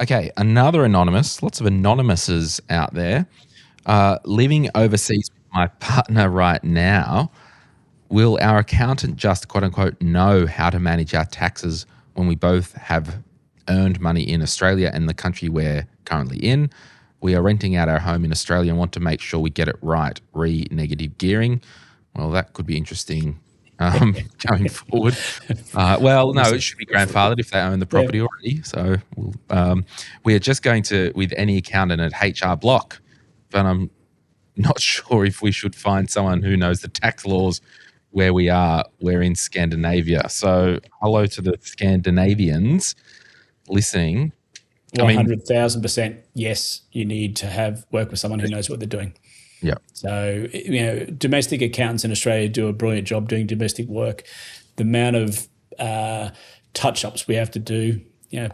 Okay, another anonymous. Lots of anonymouses out there. Living overseas with my partner right now, will our accountant just quote unquote know how to manage our taxes when we both have earned money in Australia and the country we're currently in? We are renting out our home in Australia and want to make sure we get it right. Negative gearing. Well, that could be interesting going forward. Well, no, it should be grandfathered if they own the property already. So we are just going to with any accountant at HR Block, but I'm not sure if we should find someone who knows the tax laws where we are. We're in Scandinavia. So hello to the Scandinavians listening. 100,000% yes, you need to work with someone who knows what they're doing. Yeah. So, domestic accountants in Australia do a brilliant job doing domestic work. The amount of touch-ups we have to do,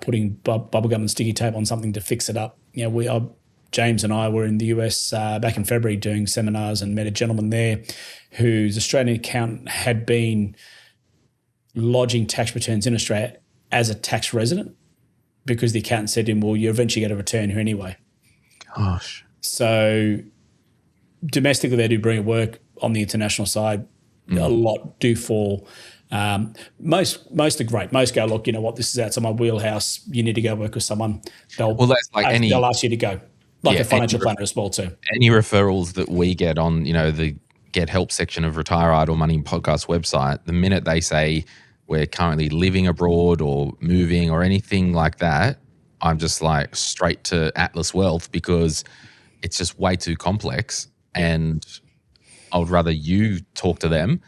putting bubblegum and sticky tape on something to fix it up. James and I were in the US back in February doing seminars and met a gentleman there whose Australian accountant had been lodging tax returns in Australia as a tax resident because the accountant said to him, well, you eventually get a return here anyway. Gosh. So domestically, they do brilliant work. On the international side, a lot do fall. Most are great. Most go, look, you know what, this is outside my wheelhouse. You need to go work with someone. They'll ask you to go. Like a financial planner as well too. Any referrals that we get on, the Get Help section of Retire Idle Money Podcast website, the minute they say we're currently living abroad or moving or anything like that, I'm just like straight to Atlas Wealth because it's just way too complex. And I would rather you talk to them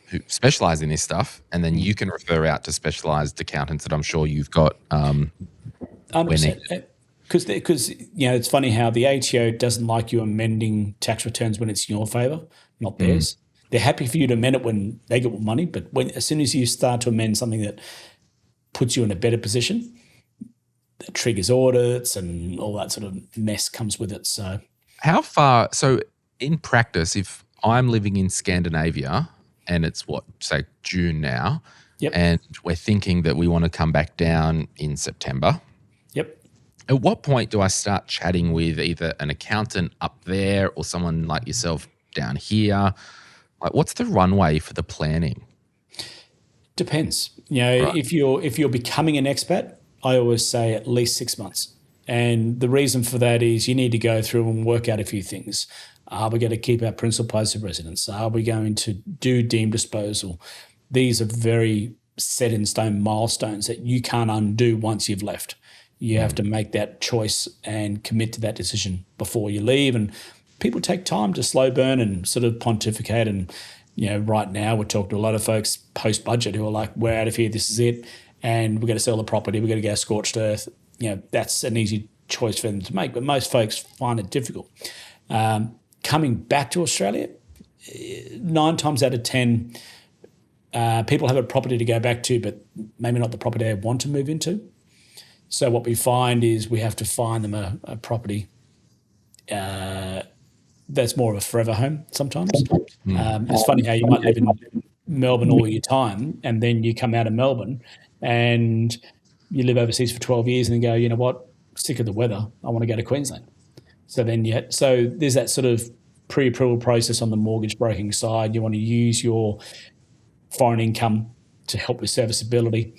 who specialize in this stuff, and then you can refer out to specialized accountants that I'm sure you've got. 100%. Because it's funny how the ATO doesn't like you amending tax returns when it's in your favour, not theirs. They're happy for you to amend it when they get more money, but as soon as you start to amend something that puts you in a better position, that triggers audits and all that sort of mess comes with it. So, how far? So, in practice, if I'm living in Scandinavia and it's say June now, and we're thinking that we want to come back down in September. At what point do I start chatting with either an accountant up there or someone like yourself down here? Like, what's the runway for the planning? Depends. If you're becoming an expat, I always say at least 6 months. And the reason for that is you need to go through and work out a few things. Are we going to keep our principal place of residence? Are we going to do deemed disposal? These are very set in stone milestones that you can't undo once you've left. You have to make that choice and commit to that decision before you leave. And people take time to slow burn and sort of pontificate. And, right now we're talking to a lot of folks post-budget who are like, we're out of here, this is it. And we're going to sell the property, we're going to go scorched earth. That's an easy choice for them to make. But most folks find it difficult. Coming back to Australia, 9 times out of 10, people have a property to go back to, but maybe not the property they want to move into. So what we find is we have to find them a property that's more of a forever home sometimes. It's funny how you might live in Melbourne all your time and then you come out of Melbourne and you live overseas for 12 years and then go, you know what, sick of the weather, I want to go to Queensland. So there's that sort of pre-approval process on the mortgage broking side. You want to use your foreign income to help with serviceability.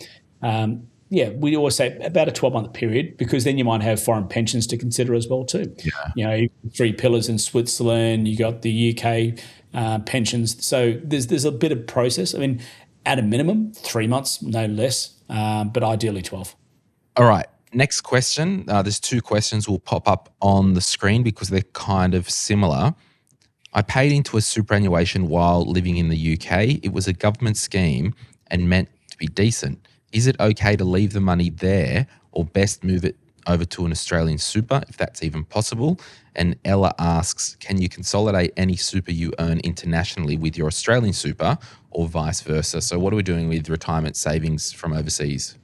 We always say about a 12-month period because then you might have foreign pensions to consider as well too. Yeah. 3 pillars in Switzerland, you got the UK pensions. So there's a bit of process. I mean, at a minimum, 3 months, no less, but ideally 12. All right. Next question. There's 2 questions will pop up on the screen because they're kind of similar. I paid into a superannuation while living in the UK. It was a government scheme and meant to be decent. Is it okay to leave the money there or best move it over to an Australian super if that's even possible? And Ella asks, can you consolidate any super you earn internationally with your Australian super or vice versa? So what are we doing with retirement savings from overseas?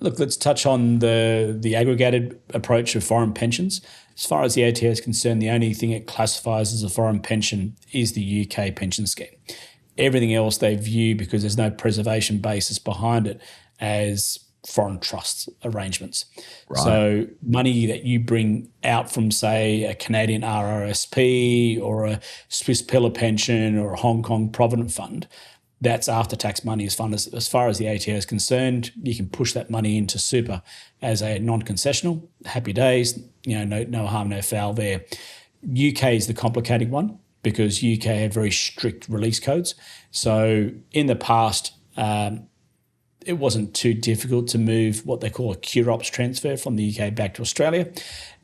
Look, let's touch on the aggregated approach of foreign pensions. As far as the ATO is concerned, the only thing it classifies as a foreign pension is the UK pension scheme. Everything else they view, because there's no preservation basis behind it, as foreign trust arrangements. Right. So money that you bring out from, say, a Canadian RRSP or a Swiss pillar pension or a Hong Kong Provident Fund, that's after-tax money as far as the ATO is concerned. You can push that money into super as a non-concessional. Happy days, no harm, no foul there. UK is the complicated one because UK have very strict release codes. So in the past, it wasn't too difficult to move what they call a cure-ops transfer from the UK back to Australia.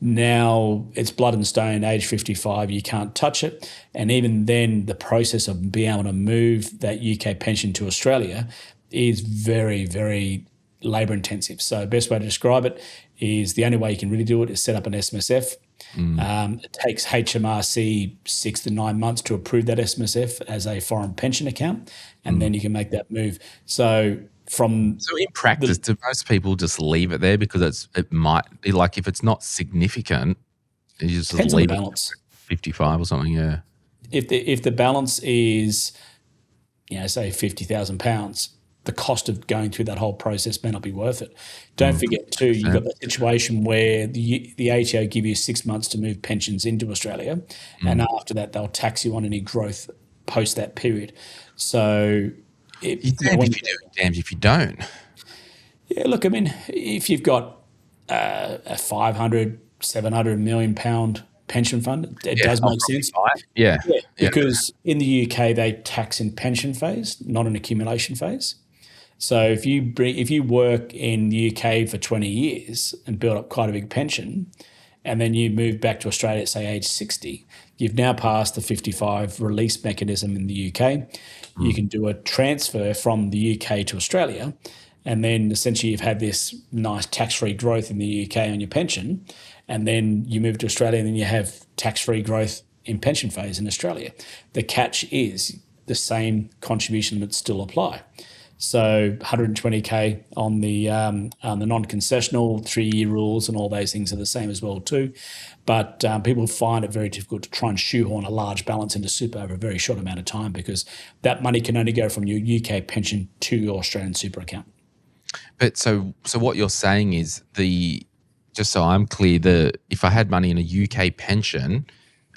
Now it's blood and stone, age 55, you can't touch it. And even then, the process of being able to move that UK pension to Australia is very, very labour intensive. So best way to describe it is the only way you can really do it is set up an SMSF. It takes HMRC 6 to 9 months to approve that SMSF as a foreign pension account, and then you can make that move. So in practice, do most people just leave it there because it might be like if it's not significant, you just leave it at 55 or something? Yeah. If the balance is, say £50,000, the cost of going through that whole process may not be worth it. Don't forget too, you've got the situation where the ATO give you 6 months to move pensions into Australia, and after that they'll tax you on any growth post that period. So you're damned if you do, damned if you don't. Yeah, look, I mean, if you've got a 500, 700 million pound pension fund, it does make sense. Yeah. Because in the UK they tax in pension phase, not an accumulation phase. So if you work in the UK for 20 years and build up quite a big pension, and then you move back to Australia at, say, age 60, you've now passed the 55 release mechanism in the UK. You can do a transfer from the UK to Australia, and then essentially you've had this nice tax-free growth in the UK on your pension, and then you move to Australia and then you have tax-free growth in pension phase in Australia. The catch is the same contribution limits still apply. So 120K on the non-concessional, 3-year rules and all those things are the same as well too. But people find it very difficult to try and shoehorn a large balance into super over a very short amount of time because that money can only go from your UK pension to your Australian super account. But so what you're saying is just so I'm clear, if I had money in a UK pension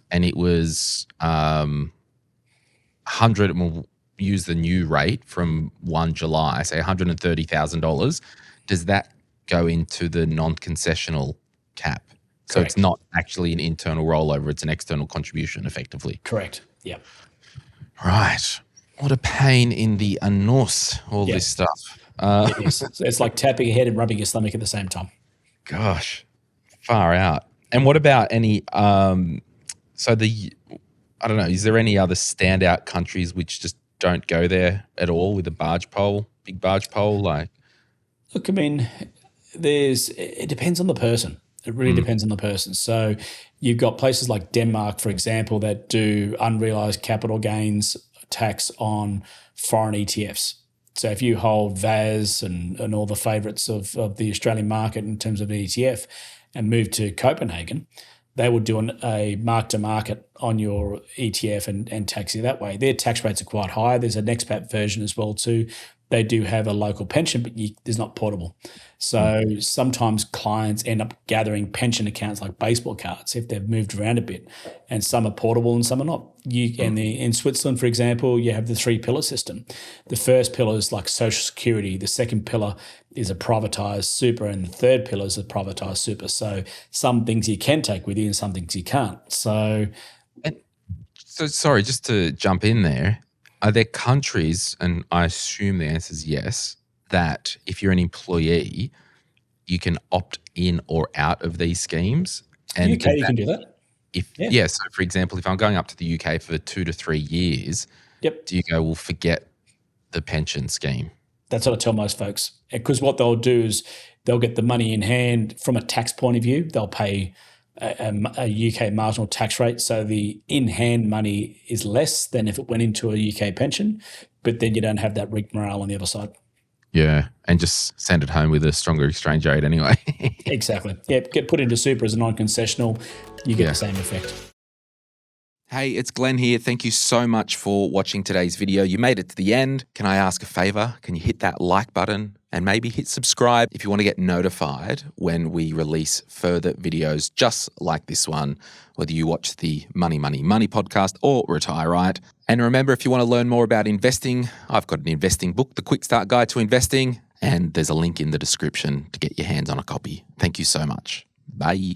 and it was 100, we'll use the new rate from 1 July, say $130,000, does that go into the non-concessional cap? So Correct. It's not actually an internal rollover, it's an external contribution effectively. Correct. Yep. Right. What a pain in the anus, this stuff. It's like tapping your head and rubbing your stomach at the same time. Gosh, far out. And what about any, I don't know, is there any other standout countries which just don't go there at all with a big barge pole? Look, I mean, it depends on the person. It really depends on the person. So you've got places like Denmark, for example, that do unrealized capital gains tax on foreign ETFs. So if you hold VAS and all the favourites of the Australian market in terms of ETF and move to Copenhagen, they would do a mark-to-market on your ETF and tax you that way. Their tax rates are quite high. There's an expat version as well too. They do have a local pension, but there's not portable. So sometimes clients end up gathering pension accounts like baseball cards if they've moved around a bit, and some are portable and some are not. In Switzerland, for example, you have the 3-pillar system. The first pillar is like Social Security. The second pillar is a privatised super, and the third pillar is a privatised super. So some things you can take with you and some things you can't. So sorry, just to jump in there, are there countries, and I assume the answer is yes, that if you're an employee, you can opt in or out of these schemes? And UK, you can do that. So for example, if I'm going up to the UK for 2 to 3 years, do you go, well, forget the pension scheme? That's what I tell most folks. Because what they'll do is they'll get the money in hand from a tax point of view. They'll pay a UK marginal tax rate, so the in-hand money is less than if it went into a UK pension, but then you don't have that rigmarole on the other side. Yeah, and just send it home with a stronger exchange rate anyway. Exactly. Yeah, get put into super as a non-concessional, you get the same effect. Hey, it's Glenn here. Thank you so much for watching today's video. You made it to the end. Can I ask a favor? Can you hit that like button and maybe hit subscribe if you want to get notified when we release further videos just like this one, whether you watch the Money, Money, Money podcast or Retire Right. And remember, if you want to learn more about investing, I've got an investing book, The Quick Start Guide to Investing, and there's a link in the description to get your hands on a copy. Thank you so much. Bye.